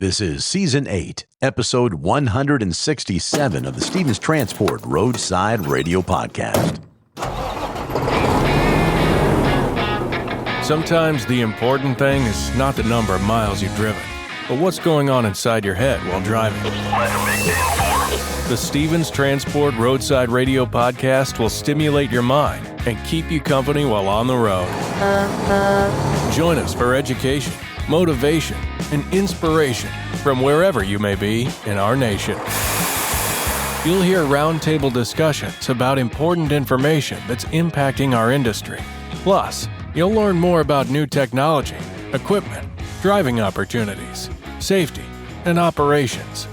This is Season 8, Episode 167 of the Stevens Transport Roadside Radio Podcast. Sometimes the important thing is not the number of miles you've driven, but what's going on inside your head while driving. The Stevens Transport Roadside Radio Podcast will stimulate your mind and keep you company while on the road. Join us for education, motivation, and inspiration from wherever you may be in our nation. You'll hear roundtable discussions about important information that's impacting our industry. Plus, you'll learn more about new technology, equipment, driving opportunities, safety, and operations.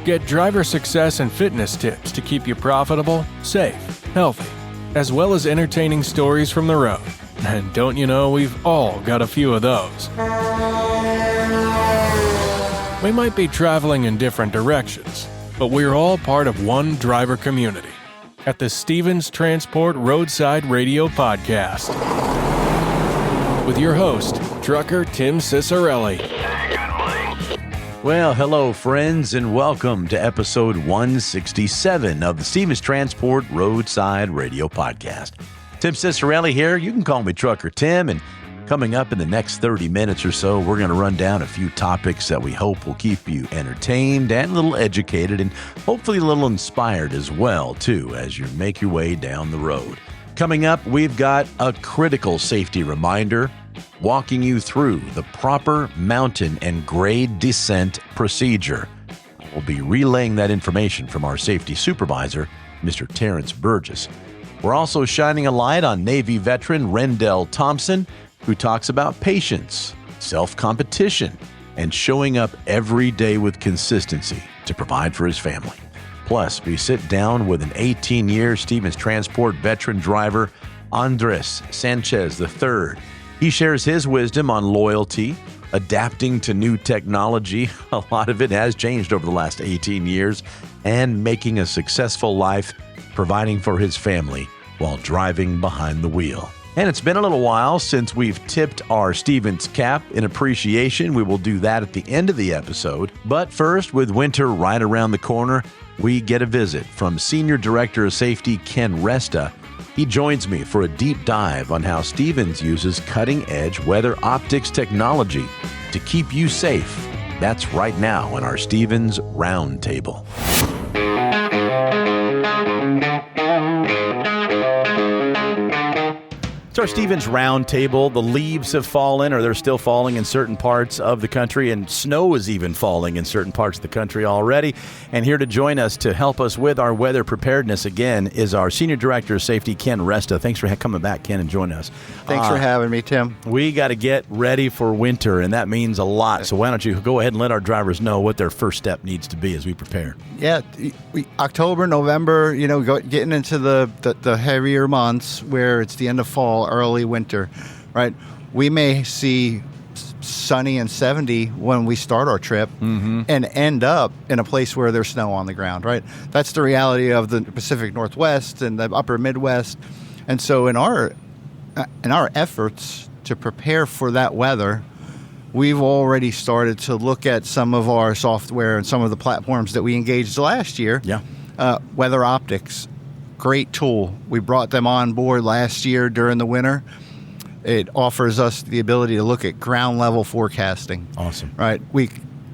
Get driver success and fitness tips to keep you profitable, safe, healthy, as well as entertaining stories from the road. And don't you know, we've all got a few of those. We might be traveling in different directions, but we're all part of one driver community at the Stevens Transport Roadside Radio Podcast. With your host, trucker Tim Cicerelli. Well, hello, friends, and welcome to Episode 167 of the Stevens Transport Roadside Radio Podcast. Tim Cicerelli here. You can call me Trucker Tim, and coming up in the next 30 minutes or so, we're going to run down a few topics that we hope will keep you entertained and a little educated and hopefully a little inspired as well, too, as you make your way down the road. Coming up, we've got a critical safety reminder, walking you through the proper mountain and grade descent procedure. We'll be relaying that information from our safety supervisor, Mr. Terrence Burgess. We're also shining a light on Navy veteran Rendell Thompson, who talks about patience, self-competition, and showing up every day with consistency to provide for his family. Plus, we sit down with an 18-year Stevens Transport veteran driver, Andres Sanchez III. He shares his wisdom on loyalty, adapting to new technology. A lot of it has changed over the last 18 years, and making a successful life, providing for his family while driving behind the wheel. And it's been a little while since we've tipped our Stevens cap in appreciation. We will do that at the end of the episode. But first, with winter right around the corner, we get a visit from Senior Director of Safety Ken Resta. He joins me for a deep dive on how Stevens uses cutting-edge weather optics technology to keep you safe. That's right now on our Stevens Roundtable. It's our Stevens Roundtable. The leaves have fallen, or they're still falling in certain parts of the country, and snow is even falling in certain parts of the country already. And here to join us to help us with our weather preparedness again is our Senior Director of Safety, Ken Resta. Thanks for coming back, Ken, and joining us. Thanks for having me, Tim. We got to get ready for winter, and that means a lot. So why don't you go ahead and let our drivers know what their first step needs to be as we prepare. Yeah, October, November, getting into the heavier months where it's the end of fall, early winter, right? We may see sunny and 70 when we start our trip and end up in a place where there's snow on the ground, right? That's the reality of the Pacific Northwest and the upper Midwest. And so in our efforts to prepare for that weather, we've already started to look at some of our software and some of the platforms that we engaged last year. Yeah. Weather optics, great tool. We brought them on board last year during the winter. It offers us the ability to look at ground level forecasting. Awesome. Right.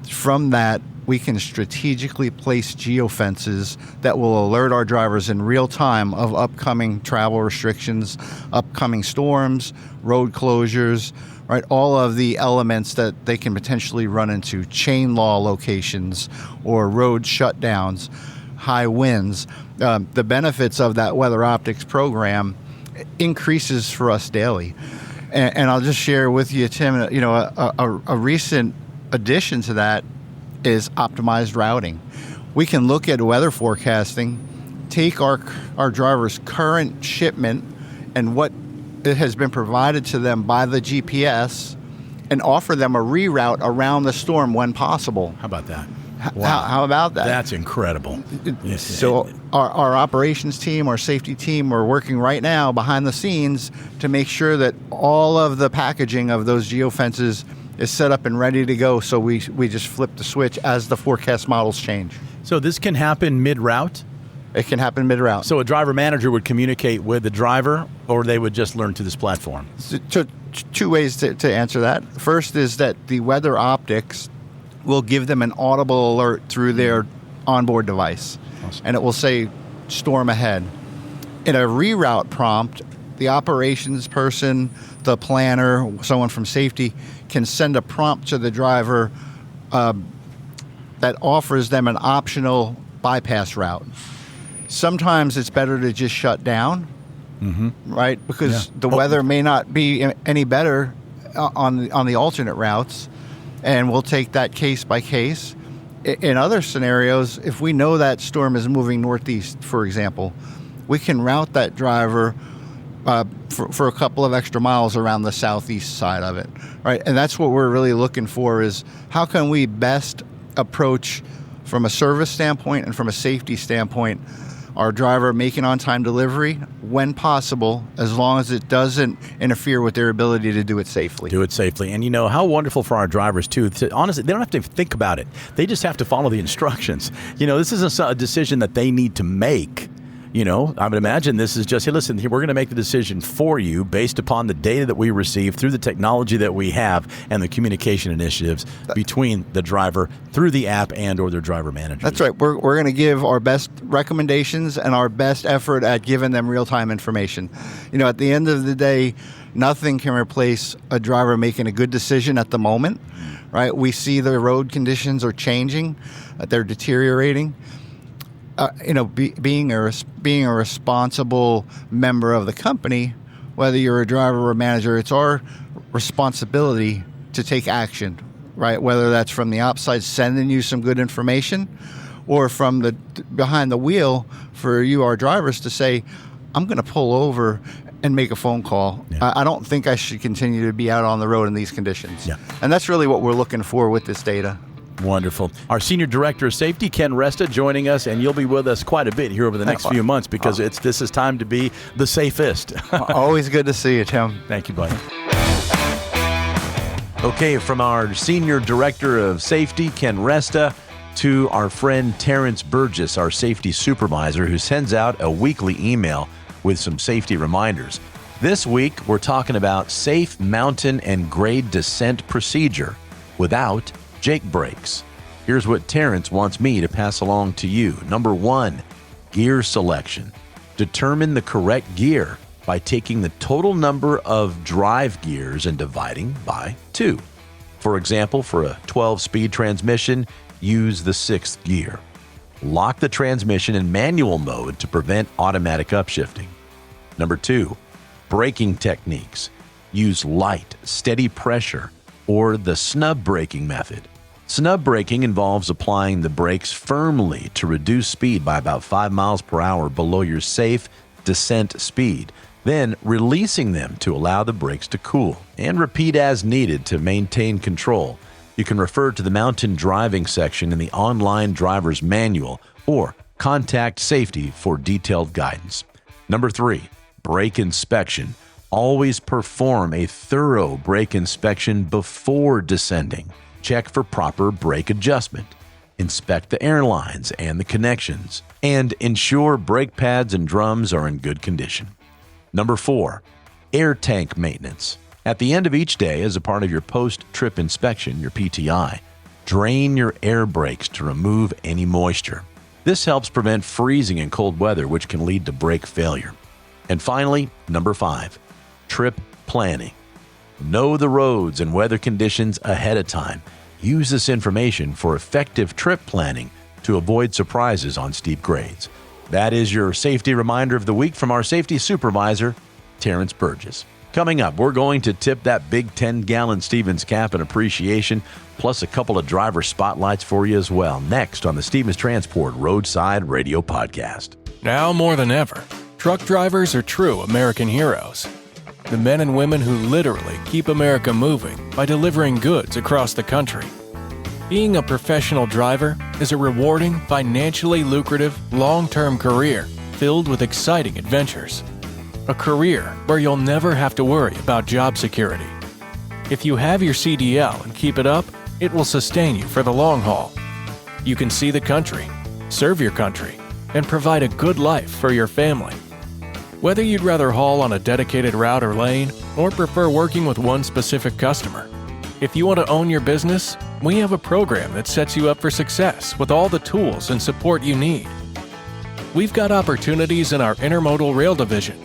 From that, we can strategically place geofences that will alert our drivers in real time of upcoming travel restrictions, upcoming storms, road closures, right? All of the elements that they can potentially run into, chain law locations or road shutdowns, high winds. The benefits of that weather optics program increases for us daily. And I'll just share with you, Tim, a recent addition to that is optimized routing. We can look at weather forecasting, take our driver's current shipment and what it has been provided to them by the GPS and offer them a reroute around the storm when possible. How about that? Wow. How about that? That's incredible. So our operations team, our safety team, are working right now behind the scenes to make sure that all of the packaging of those geofences is set up and ready to go. So we just flip the switch as the forecast models change. So this can happen mid-route? It can happen mid-route. So a driver manager would communicate with the driver, or they would just learn through this platform? So two ways to answer that. First is that the weather optics will give them an audible alert through their onboard device. Awesome. And it will say, storm ahead. In a reroute prompt, the operations person, the planner, someone from safety can send a prompt to the driver that offers them an optional bypass route. Sometimes it's better to just shut down, right? Because the weather may not be any better on the alternate routes, and we'll take that case by case. In other scenarios, if we know that storm is moving northeast, for example, we can route that driver for a couple of extra miles around the southeast side of it, right? And that's what we're really looking for, is how can we best approach from a service standpoint and from a safety standpoint our driver making on-time delivery when possible, as long as it doesn't interfere with their ability to do it safely. Do it safely. And how wonderful for our drivers, too. Honestly, they don't have to think about it. They just have to follow the instructions. This isn't a decision that they need to make. I would imagine this is just, hey, listen, we're going to make the decision for you based upon the data that we receive through the technology that we have and the communication initiatives between the driver through the app and or their driver manager. That's right. We're going to give our best recommendations and our best effort at giving them real-time information. At the end of the day, nothing can replace a driver making a good decision at the moment, right? We see the road conditions are changing, they're deteriorating. Being a responsible member of the company, whether you're a driver or a manager, it's our responsibility to take action, right? Whether that's from the outside sending you some good information, or from the behind the wheel for you, our drivers, to say, I'm going to pull over and make a phone call. Yeah. I don't think I should continue to be out on the road in these conditions. Yeah. And that's really what we're looking for with this data. Wonderful. Our Senior Director of Safety, Ken Resta, joining us, and you'll be with us quite a bit here over the next few months, because this is time to be the safest. Always good to see you, Tim. Thank you, buddy. Okay, from our Senior Director of Safety, Ken Resta, to our friend Terrence Burgess, our Safety Supervisor, who sends out a weekly email with some safety reminders. This week, we're talking about safe mountain and grade descent procedure without Jake brakes. Here's what Terrence wants me to pass along to you. Number 1, gear selection. Determine the correct gear by taking the total number of drive gears and dividing by 2. For example, for a 12-speed transmission, use the 6th gear. Lock the transmission in manual mode to prevent automatic upshifting. Number 2, braking techniques. Use light, steady pressure, or the snub braking method. Snub braking involves applying the brakes firmly to reduce speed by about 5 miles per hour below your safe descent speed, then releasing them to allow the brakes to cool, and repeat as needed to maintain control. You can refer to the mountain driving section in the online driver's manual or contact safety for detailed guidance. Number 3, brake inspection. Always perform a thorough brake inspection before descending. Check for proper brake adjustment. Inspect the airlines and the connections, and ensure brake pads and drums are in good condition. Number 4, air tank maintenance. At the end of each day, as a part of your post-trip inspection, your PTI, drain your air brakes to remove any moisture. This helps prevent freezing in cold weather, which can lead to brake failure. And finally, number 5, trip planning. Know the roads and weather conditions ahead of time. Use this information for effective trip planning to avoid surprises on steep grades. That is your safety reminder of the week from our safety supervisor, Terrence Burgess. Coming up, we're going to tip that big 10-gallon Stevens cap in appreciation, plus a couple of driver spotlights for you as well, next on the Stevens Transport Roadside Radio Podcast. Now more than ever, truck drivers are true American heroes. The men and women who literally keep America moving by delivering goods across the country. Being a professional driver is a rewarding, financially lucrative, long-term career filled with exciting adventures. A career where you'll never have to worry about job security. If you have your CDL and keep it up, it will sustain you for the long haul. You can see the country, serve your country, and provide a good life for your family. Whether you'd rather haul on a dedicated route or lane, or prefer working with one specific customer, if you want to own your business, we have a program that sets you up for success with all the tools and support you need. We've got opportunities in our intermodal rail division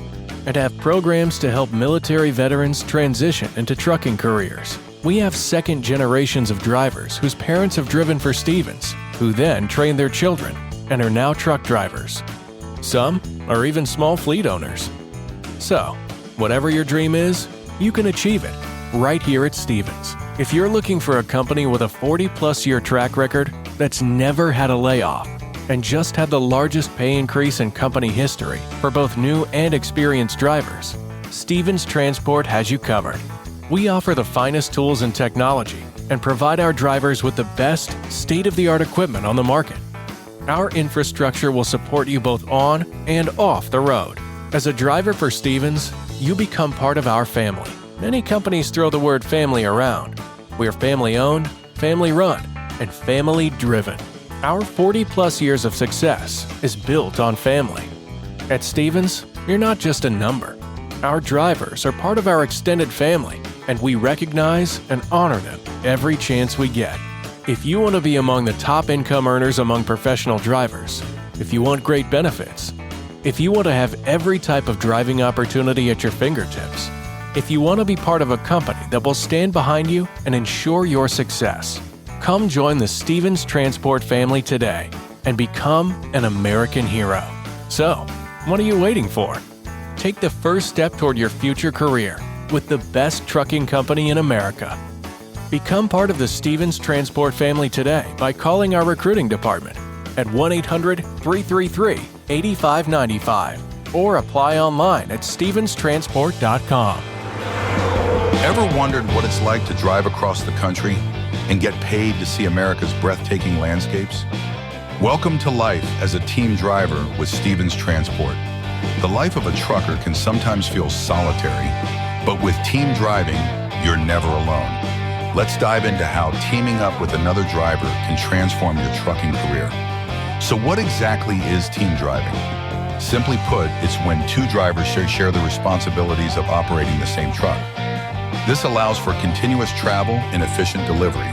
and have programs to help military veterans transition into trucking careers. We have second generations of drivers whose parents have driven for Stevens, who then trained their children and are now truck drivers. Some are even small fleet owners. So, whatever your dream is, you can achieve it right here at Stevens. If you're looking for a company with a 40-plus year track record that's never had a layoff and just had the largest pay increase in company history for both new and experienced drivers, Stevens Transport has you covered. We offer the finest tools and technology and provide our drivers with the best state-of-the-art equipment on the market. Our infrastructure will support you both on and off the road. As a driver for Stevens, you become part of our family. Many companies throw the word family around. We're family-owned, family-run, and family-driven. Our 40-plus years of success is built on family. At Stevens, you're not just a number. Our drivers are part of our extended family, and we recognize and honor them every chance we get. If you want to be among the top income earners among professional drivers, if you want great benefits, if you want to have every type of driving opportunity at your fingertips, if you want to be part of a company that will stand behind you and ensure your success, come join the Stevens Transport family today and become an American hero. So, what are you waiting for? Take the first step toward your future career with the best trucking company in America. Become part of the Stevens Transport family today by calling our recruiting department at 1-800-333-8595 or apply online at stevenstransport.com. Ever wondered what it's like to drive across the country and get paid to see America's breathtaking landscapes? Welcome to life as a team driver with Stevens Transport. The life of a trucker can sometimes feel solitary, but with team driving, you're never alone. Let's dive into how teaming up with another driver can transform your trucking career. So what exactly is team driving? Simply put, it's when two drivers share the responsibilities of operating the same truck. This allows for continuous travel and efficient delivery.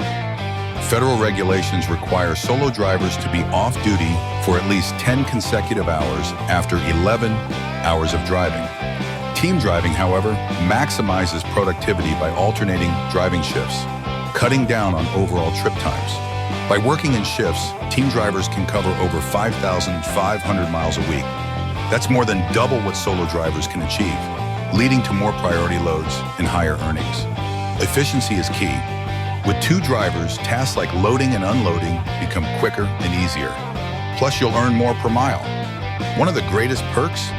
Federal regulations require solo drivers to be off-duty for at least 10 consecutive hours after 11 hours of driving. Team driving, however, maximizes productivity by alternating driving shifts, cutting down on overall trip times. By working in shifts, team drivers can cover over 5,500 miles a week. That's more than double what solo drivers can achieve, leading to more priority loads and higher earnings. Efficiency is key. With two drivers, tasks like loading and unloading become quicker and easier. Plus, you'll earn more per mile. One of the greatest perks?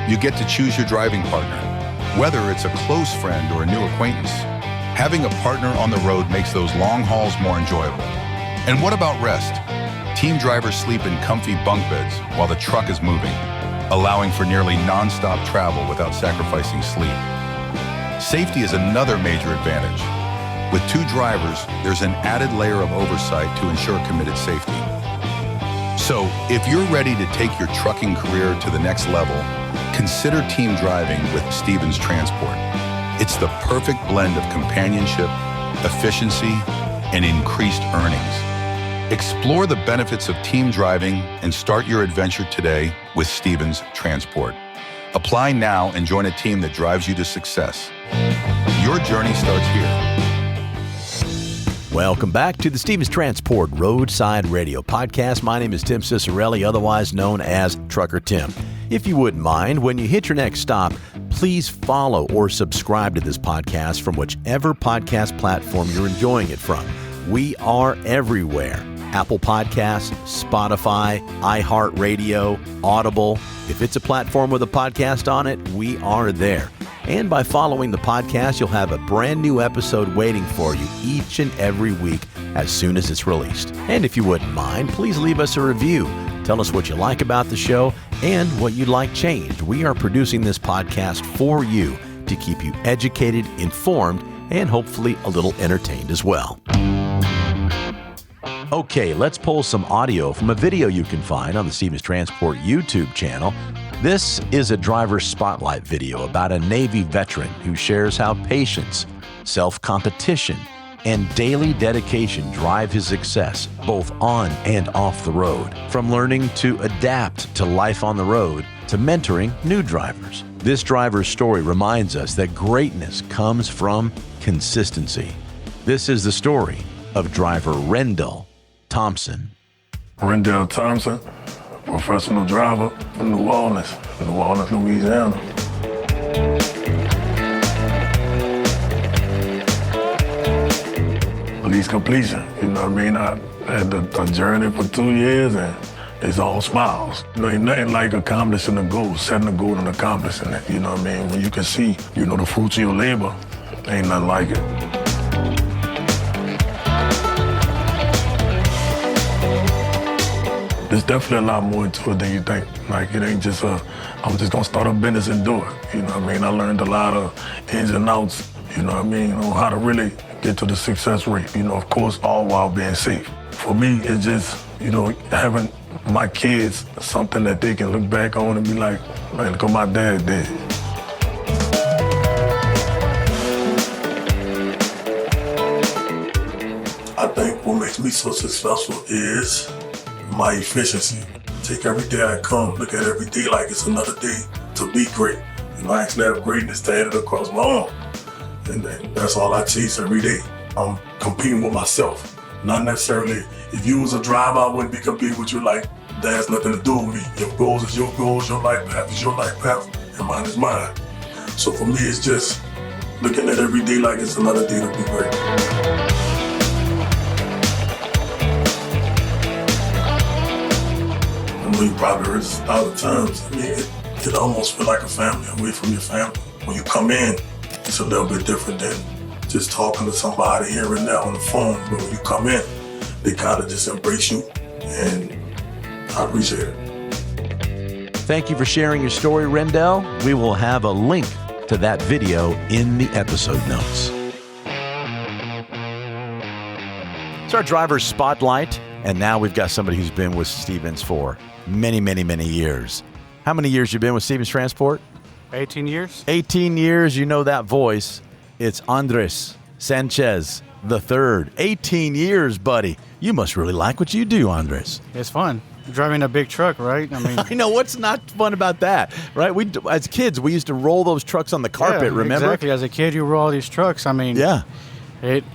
You get to choose your driving partner, whether it's a close friend or a new acquaintance. Having a partner on the road makes those long hauls more enjoyable. And what about rest? Team drivers sleep in comfy bunk beds while the truck is moving, allowing for nearly non-stop travel without sacrificing sleep. Safety is another major advantage. With two drivers, there's an added layer of oversight to ensure committed safety. So, if you're ready to take your trucking career to the next level, consider team driving with Stevens Transport. It's the perfect blend of companionship, efficiency, and increased earnings. Explore the benefits of team driving and start your adventure today with Stevens Transport. Apply now and join a team that drives you to success. Your journey starts here. Welcome back to the Stevens Transport Roadside Radio Podcast. My name is Tim Cicerelli, otherwise known as Trucker Tim. If you wouldn't mind, when you hit your next stop, please follow or subscribe to this podcast from whichever podcast platform you're enjoying it from. We are everywhere. Apple Podcasts, Spotify, iHeartRadio, Audible. If it's a platform with a podcast on it, we are there. And by following the podcast, you'll have a brand new episode waiting for you each and every week as soon as it's released. And if you wouldn't mind, please leave us a review. Tell us what you like about the show and what you'd like changed. We are producing this podcast for you to keep you educated, informed, and hopefully a little entertained as well. Okay, let's pull some audio from a video you can find on the Stevens Transport YouTube channel. This is a driver spotlight video about a Navy veteran who shares how patience, self-competition, and daily dedication drive his success both on and off the road. From learning to adapt to life on the road to mentoring new drivers. This driver's story reminds us that greatness comes from consistency. This is the story of driver Rendell Thompson. Rendell Thompson, professional driver from New Orleans, Louisiana. Police completion, you know what I mean? I had a journey for 2 years and it's all smiles. You know, ain't nothing like accomplishing a goal, setting a goal and accomplishing it, you know what I mean? When you can see, you know, the fruits of your labor, ain't nothing like it. There's definitely a lot more into it than you think. Like, it ain't just I'm just gonna start a business and do it. You know what I mean? I learned a lot of ins and outs, you know what I mean, on how to really get to the success rate, you know, of course, all while being safe. For me, it's just, you know, having my kids something that they can look back on and be like, man, look what my dad did. I think what makes me so successful is my efficiency. Take every day I come, look at every day like it's another day to be great. And I actually have greatness to add it across my own. And that's all I chase every day. I'm competing with myself. Not necessarily, if you was a driver, I wouldn't be competing with you like, that has nothing to do with me. Your goals is your goals, your life path is your life path, and mine is mine. So for me, it's just looking at every day like it's another day to be great. I know you probably heard this 1,000 times. I mean, it almost feel like a family, away from your family. When you come in, it's a little bit different than just talking to somebody here and there on the phone. But when you come in, they kind of just embrace you, and I appreciate it. Thank you for sharing your story, Rendell. We will have a link to that video in the episode notes. It's our driver's spotlight, and now we've got somebody who's been with Stevens for many, many, many years. How many years you been with Stevens Transport? 18 years. 18 years, you know that voice. It's Andres Sanchez III. 18 years, buddy. You must really like what you do, Andres. It's fun. Driving a big truck, right? I mean, I know, what's not fun about that, right? We, as kids, we used to roll those trucks on the carpet, remember? Exactly. As a kid, you roll these trucks. I mean, yeah.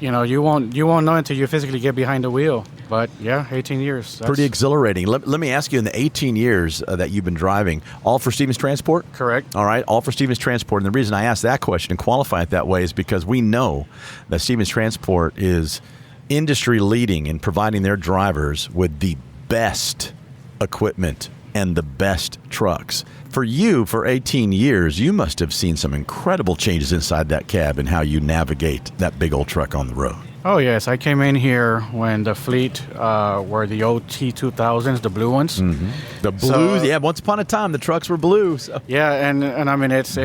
You won't know until you physically get behind the wheel. But yeah, 18 years. That's pretty exhilarating. Let me ask you, in the 18 years that you've been driving, all for Stevens Transport? Correct. All right, all for Stevens Transport. And the reason I ask that question and qualify it that way is because we know that Stevens Transport is industry leading in providing their drivers with the best equipment and the best trucks. For you, for 18 years, you must have seen some incredible changes inside that cab and how you navigate that big old truck on the road. Oh, yes. I came in here when the fleet were the old T2000s, the blue ones. Mm-hmm. The blues, yeah. Once upon a time, the trucks were blue. So. Yeah, and I mean, it's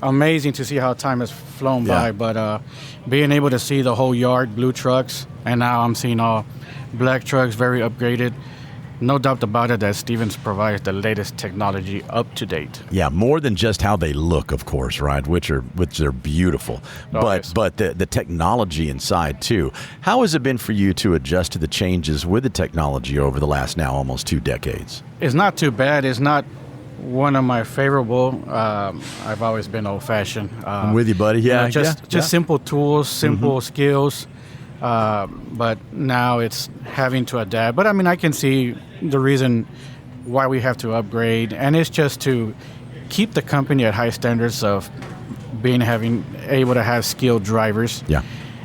amazing to see how time has flown by. But being able to see the whole yard blue trucks, and now I'm seeing all black trucks, very upgraded. No doubt about it that Stevens provides the latest technology up to date. Yeah, more than just how they look, of course, right? Which are beautiful, but the technology inside too. How has it been for you to adjust to the changes with the technology over the last now almost 2 decades? It's not too bad. It's not one of my favorable. I've always been old-fashioned. I'm with you, buddy. Yeah, just simple tools, simple skills. But now it's having to adapt. But I mean, I can see the reason why we have to upgrade, and it's just to keep the company at high standards of having able to have skilled drivers. Yeah.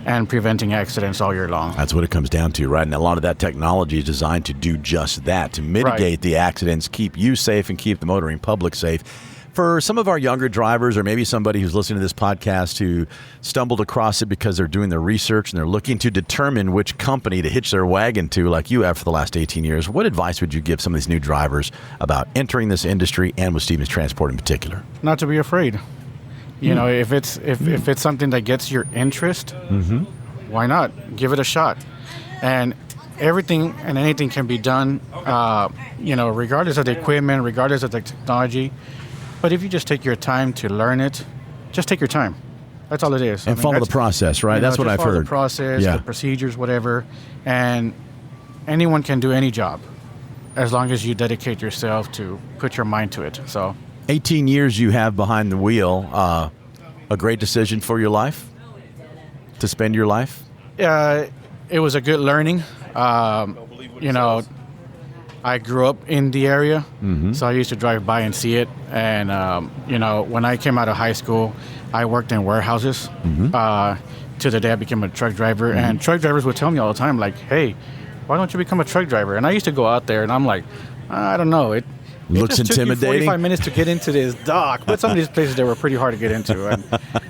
And preventing accidents all year long. That's what it comes down to, right? And a lot of that technology is designed to do just that, to mitigate the accidents, keep you safe, and keep the motoring public safe. For some of our younger drivers, or maybe somebody who's listening to this podcast who stumbled across it because they're doing their research and they're looking to determine which company to hitch their wagon to, like you have for the last 18 years, what advice would you give some of these new drivers about entering this industry and with Stevens Transport in particular? Not to be afraid. You know, if it's something that gets your interest, why not? Give it a shot. And everything and anything can be done, you know, regardless of the equipment, regardless of the technology. But if you just take your time to learn it, just take your time. That's all it is. And follow the process, right? That's what I've heard. The process, the procedures, whatever. And anyone can do any job as long as you dedicate yourself to put your mind to it. So 18 years you have behind the wheel. A great decision for your life? To spend your life? It was a good learning. You know, I grew up in the area, so I used to drive by and see it. And, you know, when I came out of high school, I worked in warehouses to the day I became a truck driver. And truck drivers would tell me all the time, like, hey, why don't you become a truck driver? And I used to go out there, and I'm like, I don't know. It looks just intimidating. Took you 45 minutes to get into this dock. But some of these places, they were pretty hard to get into. And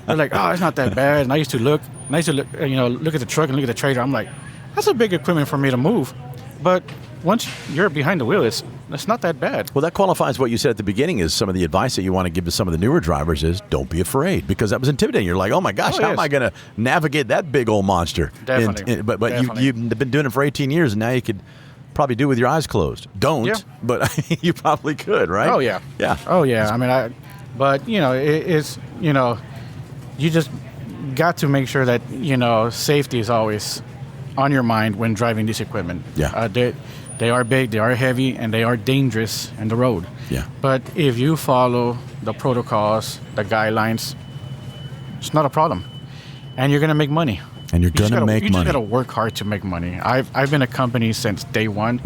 they're like, oh, it's not that bad. And I used to look, you know, look at the truck and look at the trailer. I'm like, that's a big equipment for me to move. But once you're behind the wheel, it's not that bad. Well, that qualifies what you said at the beginning is some of the advice that you want to give to some of the newer drivers is don't be afraid, because that was intimidating. You're like, oh my gosh, how am I going to navigate that big old monster? Definitely. But Definitely. You've been doing it for 18 years, and now you could probably do it with your eyes closed. Don't, but you probably could, right? Oh, yeah. Yeah. Oh, yeah. I mean, but, you know, it's, you know, you just got to make sure that, you know, safety is always on your mind when driving this equipment. Yeah. They are big, they are heavy, and they are dangerous in the road. Yeah. But if you follow the protocols, the guidelines, it's not a problem. And you're going to make money. And you're going to make money. You just got to work hard to make money. I've been a company since day one,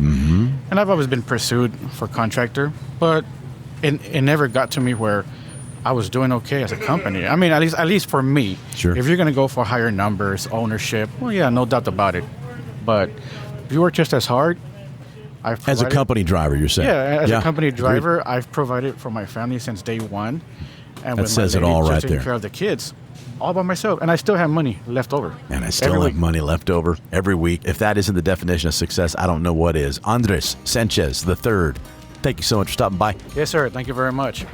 and I've always been pursued for contractor, but it never got to me where I was doing okay as a company. I mean, at least for me. Sure. If you're going to go for higher numbers, ownership, well, yeah, no doubt about it. But if you work just as hard, as a company driver, you're saying? Yeah, as a company driver, agreed. I've provided for my family since day one. And that says it all right there. Taking care of the kids, all by myself. And I still have money left over. And I still have money left over every week. If that isn't the definition of success, I don't know what is. Andres Sanchez III, thank you so much for stopping by. Yes, sir. Thank you very much.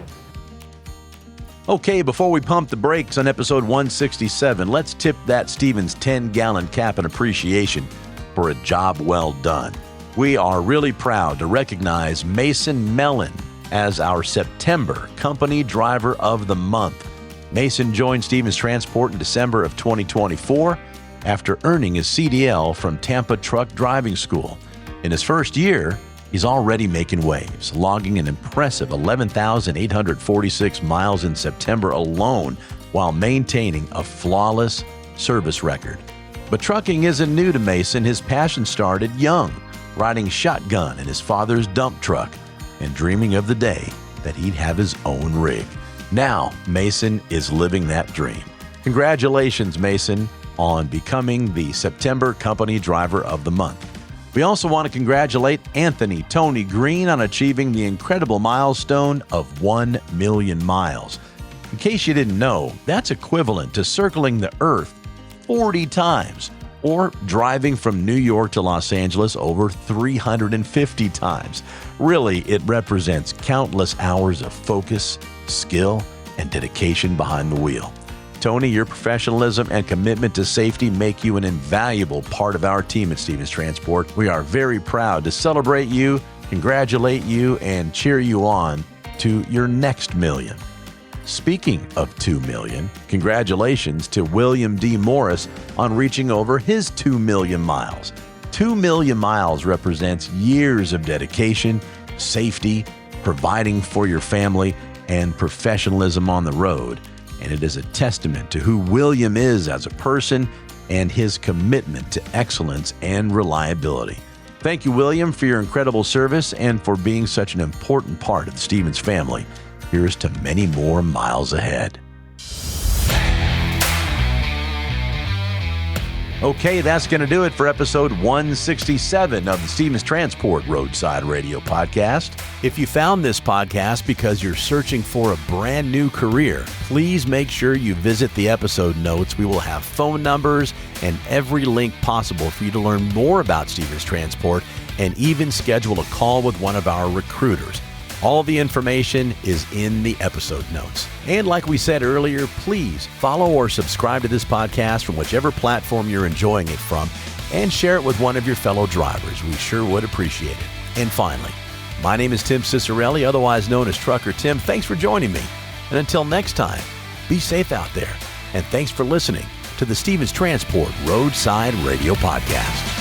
Okay, before we pump the brakes on episode 167, let's tip that Stevens 10-gallon cap in appreciation for a job well done. We are really proud to recognize Mason Mellon as our September Company Driver of the Month. Mason joined Stevens Transport in December of 2024 after earning his CDL from Tampa Truck Driving School. In his first year, he's already making waves, logging an impressive 11,846 miles in September alone while maintaining a flawless service record. But trucking isn't new to Mason. His passion started young, riding shotgun in his father's dump truck and dreaming of the day that he'd have his own rig. Now, Mason is living that dream. Congratulations, Mason, on becoming the September Company Driver of the Month. We also want to congratulate Anthony Tony Green on achieving the incredible milestone of 1 million miles. In case you didn't know, that's equivalent to circling the Earth 40 times, or driving from New York to Los Angeles over 350 times. Really, it represents countless hours of focus, skill, and dedication behind the wheel. Tony, your professionalism and commitment to safety make you an invaluable part of our team at Stevens Transport. We are very proud to celebrate you, congratulate you, and cheer you on to your next million. Speaking of 2 million, congratulations to William D. Morris on reaching over his 2 million miles. 2 million miles represents years of dedication, safety, providing for your family, and professionalism on the road. And it is a testament to who William is as a person and his commitment to excellence and reliability. Thank you, William, for your incredible service and for being such an important part of the Stevens family. Here's to many more miles ahead. Okay, that's going to do it for episode 167 of the Stevens Transport Roadside Radio Podcast. If you found this podcast because you're searching for a brand new career, please make sure you visit the episode notes. We will have phone numbers and every link possible for you to learn more about Stevens Transport and even schedule a call with one of our recruiters. All the information is in the episode notes. And like we said earlier, please follow or subscribe to this podcast from whichever platform you're enjoying it from, and share it with one of your fellow drivers. We sure would appreciate it. And finally, my name is Tim Cicerelli, otherwise known as Trucker Tim. Thanks for joining me. And until next time, be safe out there. And thanks for listening to the Stevens Transport Roadside Radio Podcast.